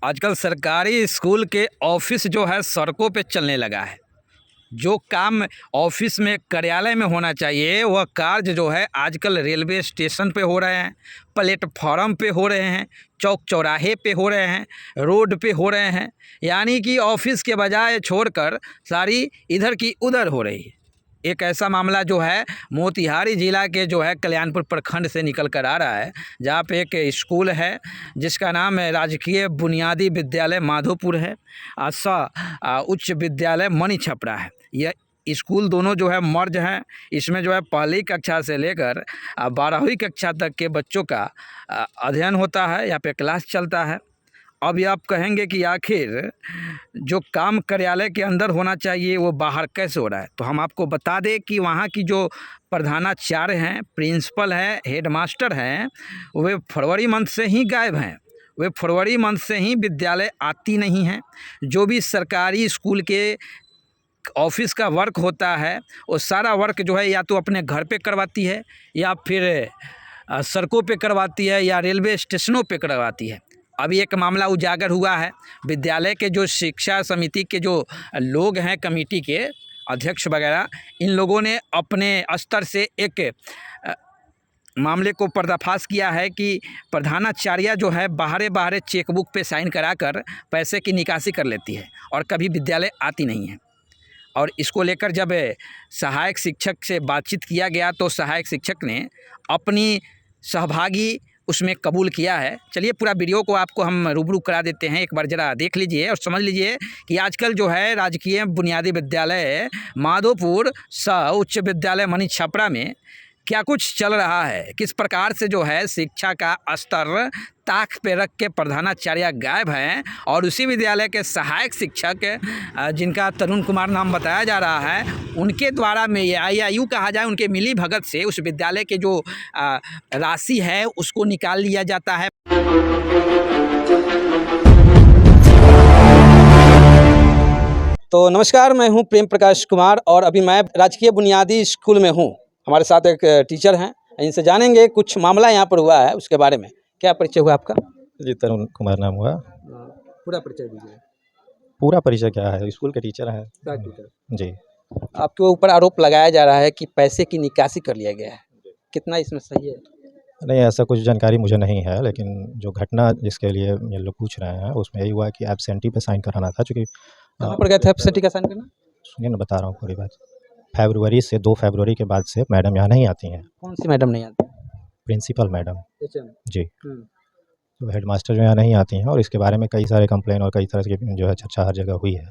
आजकल सरकारी स्कूल के ऑफिस जो है सड़कों पे चलने लगा है। जो काम ऑफिस में कार्यालय में होना चाहिए वह कार्य जो है आजकल रेलवे स्टेशन पे हो रहे हैं, प्लेटफॉर्म पे हो रहे हैं, चौक चौराहे पे हो रहे हैं, रोड पे हो रहे हैं। यानी कि ऑफिस के बजाय छोड़कर सारी इधर की उधर हो रही है। एक ऐसा मामला जो है मोतिहारी ज़िला के जो है कल्याणपुर प्रखंड से निकल कर आ रहा है, जहाँ पे एक स्कूल है जिसका नाम है राजकीय बुनियादी विद्यालय माधोपुर है, उच्च विद्यालय मणि छपरा है। यह स्कूल दोनों जो है मर्ज हैं। इसमें जो है पहली कक्षा से लेकर 12वीं कक्षा तक के बच्चों का अध्ययन होता है, यहाँ पे क्लास चलता है। अब ये आप कहेंगे कि आखिर जो काम कार्यालय के अंदर होना चाहिए वो बाहर कैसे हो रहा है, तो हम आपको बता दें कि वहाँ की जो प्रधानाचार्य हैं, प्रिंसिपल हैं, हेडमास्टर हैं, वे फरवरी मंथ से ही गायब हैं। वे फरवरी मंथ से ही विद्यालय आती नहीं हैं। जो भी सरकारी स्कूल के ऑफिस का वर्क होता है वो सारा वर्क जो है या तो अपने घर पे करवाती है या फिर सड़कों पे करवाती है या रेलवे स्टेशनों पे करवाती है। अभी एक मामला उजागर हुआ है, विद्यालय के जो शिक्षा समिति के जो लोग हैं, कमेटी के अध्यक्ष वगैरह, इन लोगों ने अपने स्तर से एक मामले को पर्दाफाश किया है कि प्रधानाचार्य जो है बाहरे चेकबुक पे साइन कराकर पैसे की निकासी कर लेती है और कभी विद्यालय आती नहीं है। और इसको लेकर जब सहायक शिक्षक से बातचीत किया गया तो सहायक शिक्षक ने अपनी सहभागी उसमें कबूल किया है। चलिए पूरा वीडियो को आपको हम रूबरू करा देते हैं, एक बार ज़रा देख लीजिए और समझ लीजिए कि आजकल जो है राजकीय बुनियादी विद्यालय माधोपुर उच्च विद्यालय मणि छपरा में क्या कुछ चल रहा है, किस प्रकार से जो है शिक्षा का स्तर ताक पे रख के प्रधानाचार्य गायब हैं और उसी विद्यालय के सहायक शिक्षक जिनका तरुण कुमार नाम बताया जा रहा है, उनके द्वारा में या यूँ कहा जाए उनके मिली भगत से उस विद्यालय के जो राशि है उसको निकाल लिया जाता है। तो नमस्कार, मैं हूं प्रेम प्रकाश कुमार और अभी मैं राजकीय बुनियादी स्कूल में हूं। हमारे साथ एक टीचर हैं, इनसे जानेंगे कुछ मामला यहाँ पर हुआ है उसके बारे में। क्या परिचय हुआ आपका? जी, तरुण कुमार नाम हुआ। पूरा परिचय दीजिए। पूरा परिचय क्या है? स्कूल के टीचर हैं। टीचर जी। आपके ऊपर आरोप लगाया जा रहा है कि पैसे की निकासी कर लिया गया है, कितना इसमें सही है? नहीं, ऐसा कुछ जानकारी मुझे नहीं है, लेकिन जो घटना जिसके लिए ये लोग पूछ रहे हैं उसमें यही हुआ कि एब्सेंटी पे साइन कराना था। चूँकि कहाँ पर गए थे एब्सेंटी का साइन करना? सुनिए ना, बता रहा हूँ पूरी बात। फरवरी से 2 फरवरी के बाद से मैडम यहाँ नहीं आती हैं। कौन सी मैडम नहीं आती? प्रिंसिपल मैडम जी। हम्म। तो हेडमास्टर जो यहाँ नहीं आती हैं और इसके बारे में कई सारे कंप्लेन और कई तरह की जो है चर्चा हर जगह हुई है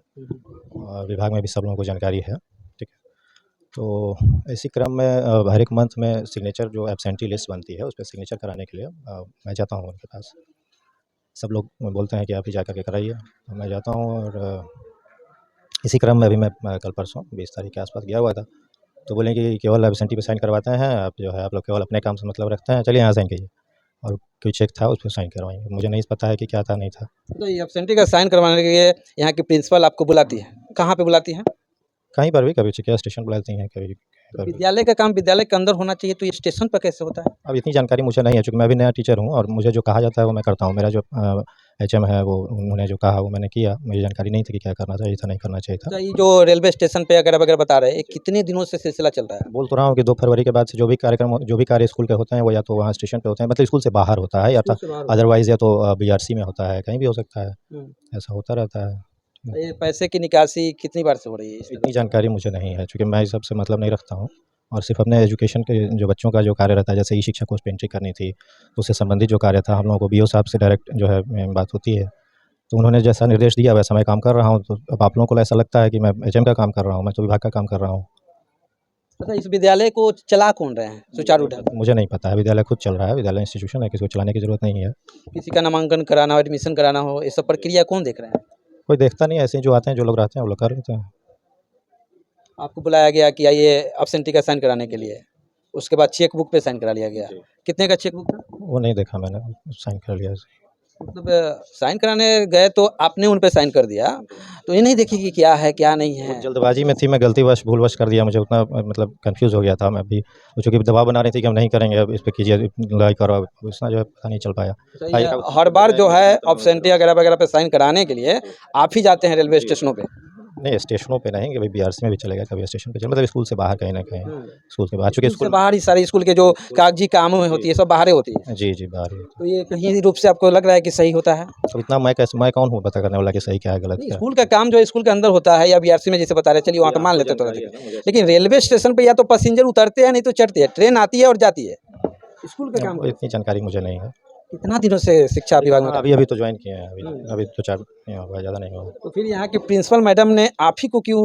और विभाग में भी सब लोगों को जानकारी है। ठीक है, तो इसी क्रम में हर एक मंथ में सिग्नेचर जो एब्सेंटी लिस्ट बनती है उस पर सिग्नेचर कराने के लिए मैं जाता हूँ उनके पास। सब लोग बोलते हैं कि आप ही जा कर के कराइए, तो मैं जाता हूँ और इसी क्रम में अभी मैं कल परसों 20 तारीख के आसपास गया हुआ था। तो बोले कि केवल एब्सेंटी पे साइन करवाते हैं आप, जो है आप लोग केवल अपने काम से मतलब रखते हैं, चलिए यहाँ साइन कीजिए। और कोई चेक था उस पर साइन करवाएंगे। मुझे नहीं पता है कि क्या था नहीं था। तो ये एब्सेंटी का साइन करवाने के लिए यहाँ की प्रिंसिपल आपको बुलाती है, कहाँ पे बुलाती है? कहीं पर भी, कभी चिकिया स्टेशन बुलाती हैं, कभी तो विद्यालय का काम विद्यालय के अंदर होना चाहिए, तो ये स्टेशन पर कैसे होता है? अब इतनी जानकारी मुझे नहीं है, चूँकि मैं भी नया टीचर हूँ और मुझे जो कहा जाता है वो मैं करता हूँ। मेरा जो एचएम है वो उन्होंने जो कहा वो मैंने किया। मुझे जानकारी नहीं थी कि क्या करना चाहिए था, नहीं करना चाहिए था। अच्छा, ये जो रेलवे स्टेशन पे अगर वगैरह बता रहे हैं, ये कितने दिनों से सिलसिला चल रहा है? बोल तो रहा हूँ कि 2 फरवरी के बाद से जो भी कार्यक्रम, जो भी कार्य स्कूल के होते हैं वो या तो वहाँ स्टेशन पे होते हैं, मतलब स्कूल से बाहर होता है, या तो अदरवाइज़ या तो बीआरसी में होता है, कहीं भी हो सकता है, ऐसा होता रहता है। ये पैसे की निकासी कितनी बार से हो रही है? इतनी जानकारी मुझे नहीं है, चूँकि मैं इस सब से मतलब नहीं रखता हूँ और सिर्फ अपने एजुकेशन के जो बच्चों का जो कार्य रहता है, जैसे ई शिक्षा कोर्स पे एंट्री करनी थी, तो उससे संबंधित जो कार्य था हम लोगों को बीओ साहब से डायरेक्ट जो है बात होती है। तो उन्होंने जैसा निर्देश दिया वैसा मैं काम कर रहा हूँ। तो अब आप लोगों को ऐसा लगता है कि मैं एचएम का काम कर रहा हूँ, मैं तो विभाग का काम कर रहा हूँ। अच्छा, इस विद्यालय को चला कौन रहे हैं सुचारू ढंग से? मुझे नहीं पता है, विद्यालय खुद चल रहा है, विद्यालय इंस्टीट्यूशन है, किसी को चलाने की ज़रूरत नहीं है। किसी का नामांकन कराना हो, एडमिशन कराना हो, ये सब प्रक्रिया कौन देख रहे हैं? कोई देखता नहीं है, ऐसे ही जो आते हैं, जो लोग रहते हैं वो लोग कर लेते हैं। आपको बुलाया गया कि आइए एब्सेंटी का साइन कराने के लिए, उसके बाद चेक बुक पे साइन करा लिया गया। कितने का चेक बुक था? वो नहीं देखा मैंने, साइन कर लिया। मतलब साइन कराने गए तो आपने उन पे साइन कर दिया, तो ये नहीं देखी कि क्या है क्या नहीं है? जल्दबाजी में थी, मैं गलतीवश भूलवश कर दिया, मुझे उतना मतलब कन्फ्यूज़ हो गया था मैं भी। वो चूँकि दबाव बना रही थी कि हम नहीं करेंगे, अब इस पे कीजिए, लड़ाई करो, उतना जो है पता नहीं चल पाया। सही हाँ, है, एक हर बार जो है ऑब्सेंटी वगैरह वगैरह पे साइन कराने के लिए आप ही जाते हैं रेलवे स्टेशनों पे? नहीं, स्टेशनों पे नहीं, कभी बीआरसी में भी चले गए, कभी स्टेशन पे चले, मतलब स्कूल से बाहर कहीं न कहीं, स्कूल के बाहर, चूँकि स्कूल से स्कूल बाहर ही सारी स्कूल के जो कागजी काम होती है सब बाहर ही होती है। जी, जी, बाहर ही। तो ये कहीं रूप से आपको लग रहा है कि सही होता है? अब इतना मैं कौन हूँ पता करने वाला कि सही क्या है, गलत नहीं, क्या है? स्कूल का काम जो है स्कूल के अंदर होता है या बीआरसी में जैसे बता रहे हैं, चलिए वहाँ तो मान लेते तो लेकिन रेलवे स्टेशन पे या तो पैसेंजर उतरते हैं नहीं तो चढ़ते हैं, ट्रेन आती है और जाती है। स्कूल का काम अब इतनी जानकारी मुझे नहीं है। कितना दिनों से शिक्षा विभाग में हाँ, काम? अभी-अभी तो जॉइन किए हैं, अभी तो 4 नहीं हुआ, ज़्यादा नहीं हुआ। तो फिर यहाँ के प्रिंसिपल मैडम ने आप ही को क्यों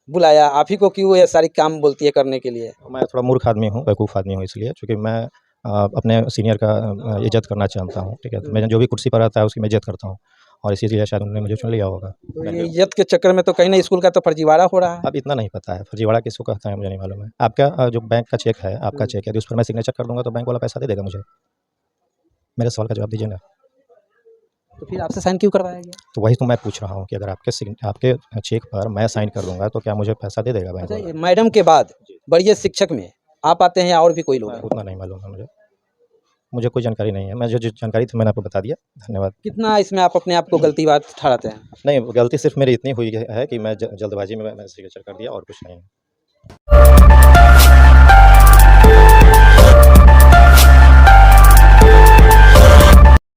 बुलाया? आप ही को क्यों ये सारी काम बोलती है करने के लिए? मैं थोड़ा मूर्ख आदमी हूँ, बेवकूफ़ आदमी हूँ इसलिए, चूँकि मैं अपने सीनियर का इज़्ज़त करना चाहता हूँ, ठीक है? तो मैं जो भी कुर्सी पर आता है उसकी मैं इज़्ज़त करता हूँ और इसीलिए शायद उन्होंने मुझे चुन लिया होगा। तो ये इज़्ज़त के चक्कर में तो कहीं न स्कूल का तो फर्जीवाड़ा हो रहा है। अब इतना नहीं पता है, फर्जीवाड़ा किसको कहते हैं मुझे नहीं मालूम है। आपका जो बैंक का चेक है, आपका चेक है, यदि उस पर मैं सिग्नेचर कर दूँगा तो बैंक वाला पैसा दे देगा मुझे। मेरे सवाल का जवाब दीजिए ना। तो फिर आपसे साइन क्यों करवाया गया? तो वही तो मैं पूछ रहा हूँ कि अगर आपके चेक पर मैं साइन कर दूँगा तो क्या मुझे पैसा दे देगा बैंक अच्छा, वाला? ये मैडम के बाद वरीय शिक्षक में आप आते हैं या और भी कोई लोग हैं? उतना नहीं मालूम है मुझे। मुझे कोई जानकारी नहीं है। मैं जो जानकारी थी मैंने आपको बता दिया। धन्यवाद। कितना इसमें आप अपने आप को गलती बात ठहराते हैं? नहीं, गलती सिर्फ़ मेरी इतनी हुई है कि मैं जल्दबाज़ी में मैंने सिग्नेचर कर दिया और कुछ नहीं है।